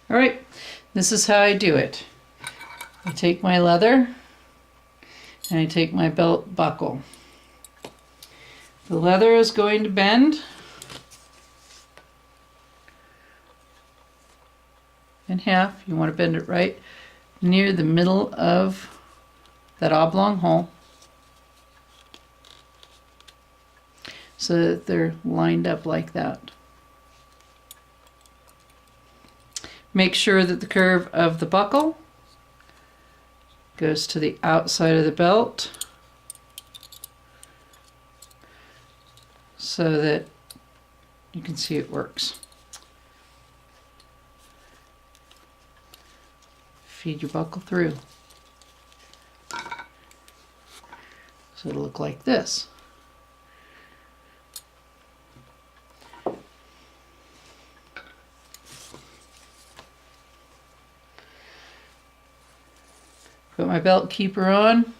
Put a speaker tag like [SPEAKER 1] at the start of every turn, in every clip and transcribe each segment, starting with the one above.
[SPEAKER 1] All right, this is how I do it. I take my leather and I take my belt buckle. The leather is going to bend in half. You want to bend it right near the middle of that oblong hole so that they're lined up like that. Make sure that the curve of the buckle goes to the outside of the belt so that you can see it works. Feed your buckle through. So it'll look like this. Put my belt keeper on.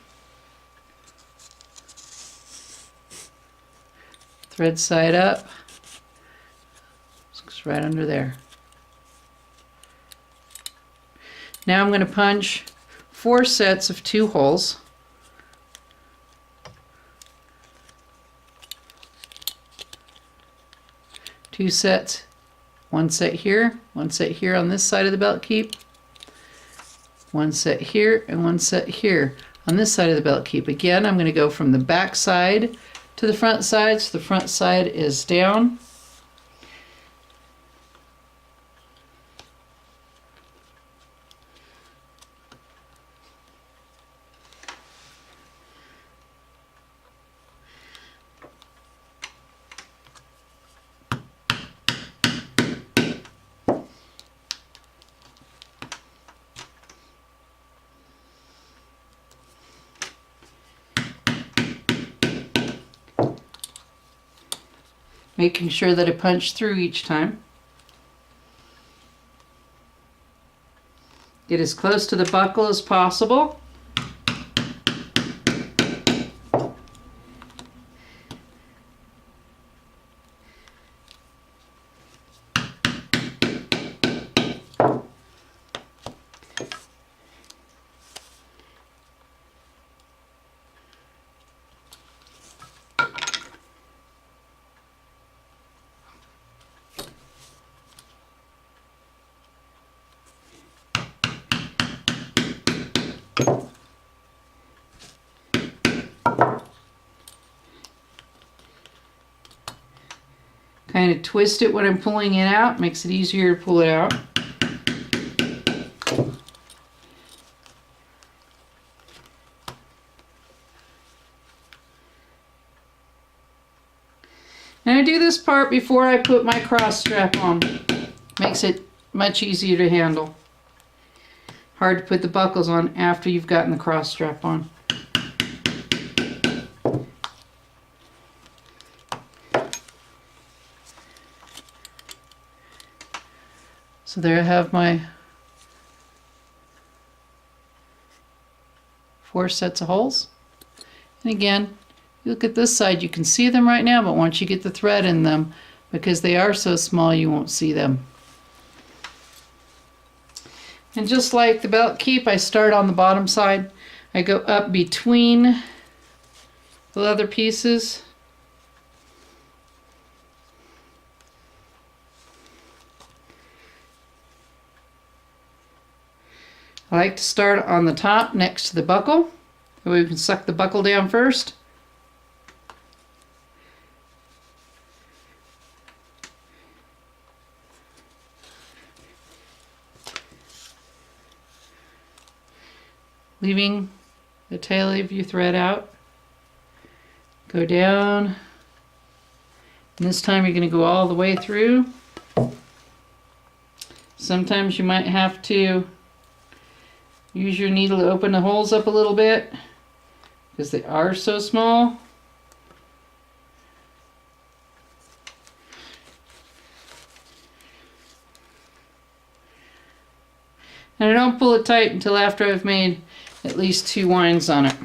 [SPEAKER 1] Thread side up. This goes right under there. Now I'm going to punch 4 sets of 2 holes. Two sets, one set here on this side of the belt keep, one set here, and one set here on this side of the belt keep. Again, I'm going to go from the back side to the front side, so the front side is down. Making sure that I punch through each time. Get as close to the buckle as possible. Kind of twist it when I'm pulling it out, makes it easier to pull it out. And I do this part before I put my cross strap on. Makes it much easier to handle. Hard to put the buckles on after you've gotten the cross strap on. So there I have my 4 sets of holes. And again, you look at this side, you can see them right now, but once you get the thread in them, because they are so small, you won't see them. And just like the belt keep, I start on the bottom side. I go up between the leather pieces. I like to start on the top next to the buckle. That way we can suck the buckle down first. Leaving the tail of your thread out. Go down. And this time you're going to go all the way through. Sometimes you might have to use your needle to open the holes up a little bit because they are so small. And I don't pull it tight until after I've made at least 2 winds on it.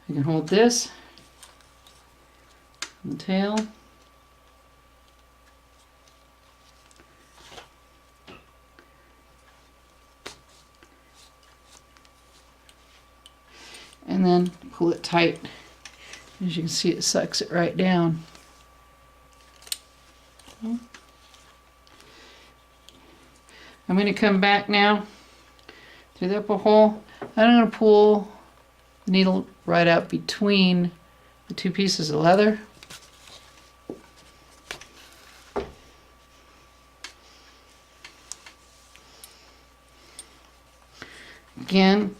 [SPEAKER 1] I can hold this, the tail. And then pull it tight. As you can see, it sucks it right down. I'm going to come back now through the upper hole. And I'm going to pull the needle right out between the two pieces of leather. Again,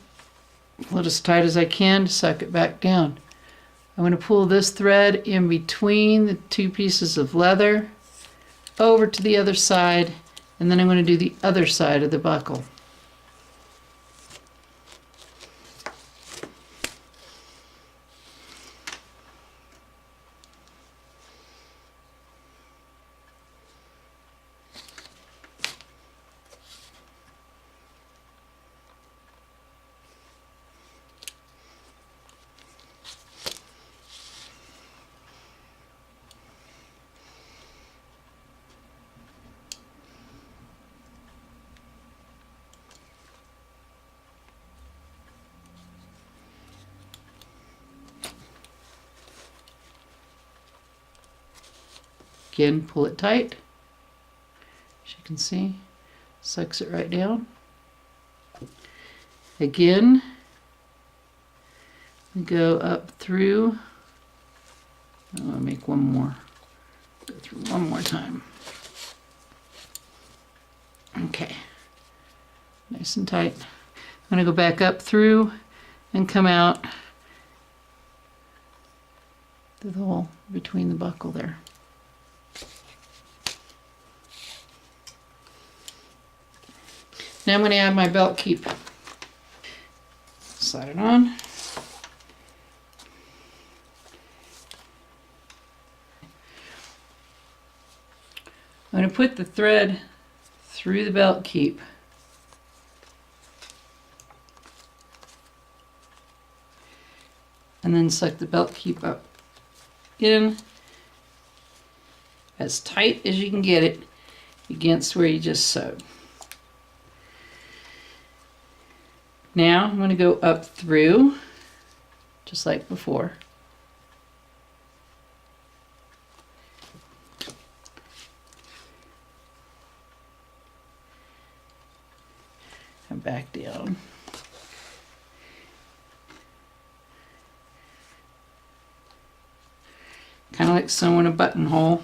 [SPEAKER 1] pull it as tight as I can to suck it back down. I'm going to pull this thread in between the two pieces of leather over to the other side, and then I'm going to do the other side of the buckle. Again, pull it tight. As you can see, sucks it right down. Again, we go up through. I'm going to make one more. Go through one more time. Okay, nice and tight. I'm going to go back up through and come out through the hole between the buckle there. Now I'm going to add my belt keep. Slide it on. I'm going to put the thread through the belt keep. And then suck the belt keep up in as tight as you can get it against where you just sewed. Now I'm going to go up through, just like before. And back down. Kind of like sewing a buttonhole.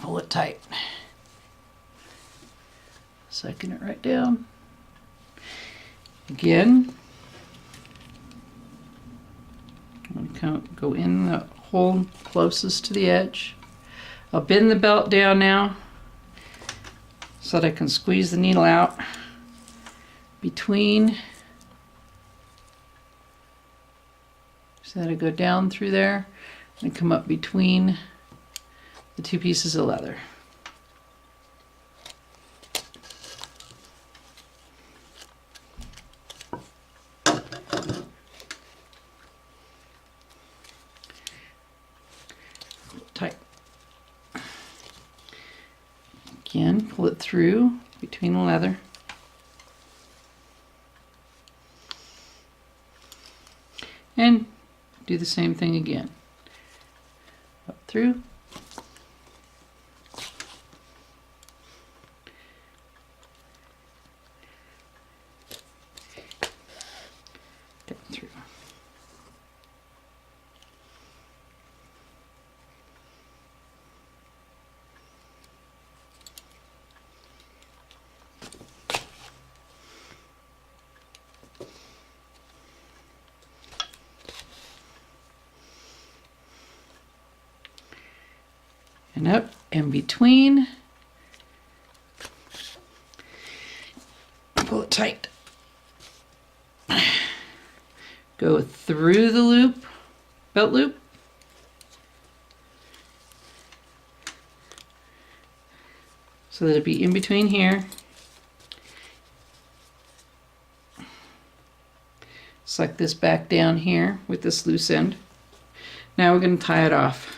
[SPEAKER 1] Pull it tight. Sucking it right down. Again, I'm going to go in the hole closest to the edge. I'll bend the belt down now so that I can squeeze the needle out between. So that I go down through there and come up between the two pieces of leather. Tight. Again, pull it through between the leather. And do the same thing again. Up through. Down through. And up in between. Pull it tight. go through the loop, belt loop, so that it'd be in between here. Suck this back down here with this loose end. Now we're going to tie it off.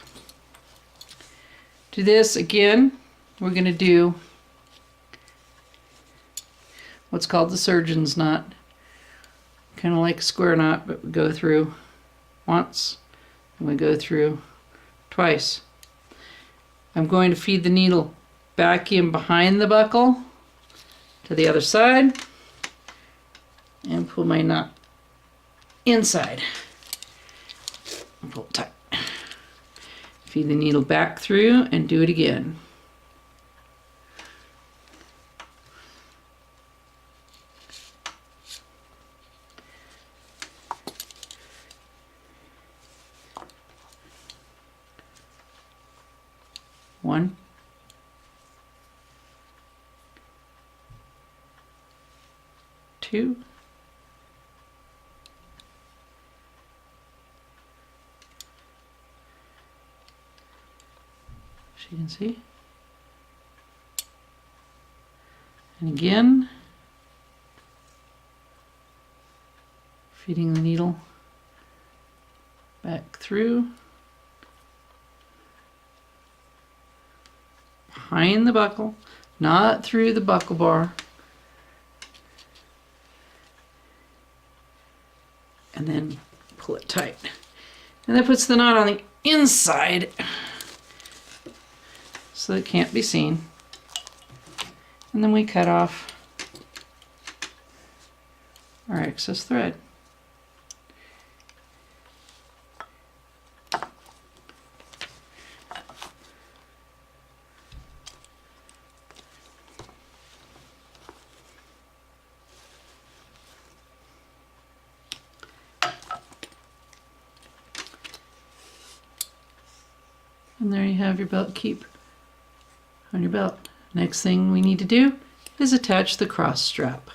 [SPEAKER 1] To this, again, we're going to do what's called the surgeon's knot. Kind of like a square knot, but we go through once and we go through twice. I'm going to feed the needle back in behind the buckle to the other side and pull my knot inside and pull it tight. Feed the needle back through and do it again. One, two, as you can see, and again, feeding the needle back through, behind the buckle, not through the buckle bar, and then pull it tight. And that puts the knot on the inside so it can't be seen. And then we cut off our excess thread. And there you have your belt keep on your belt. Next thing we need to do is attach the cross strap.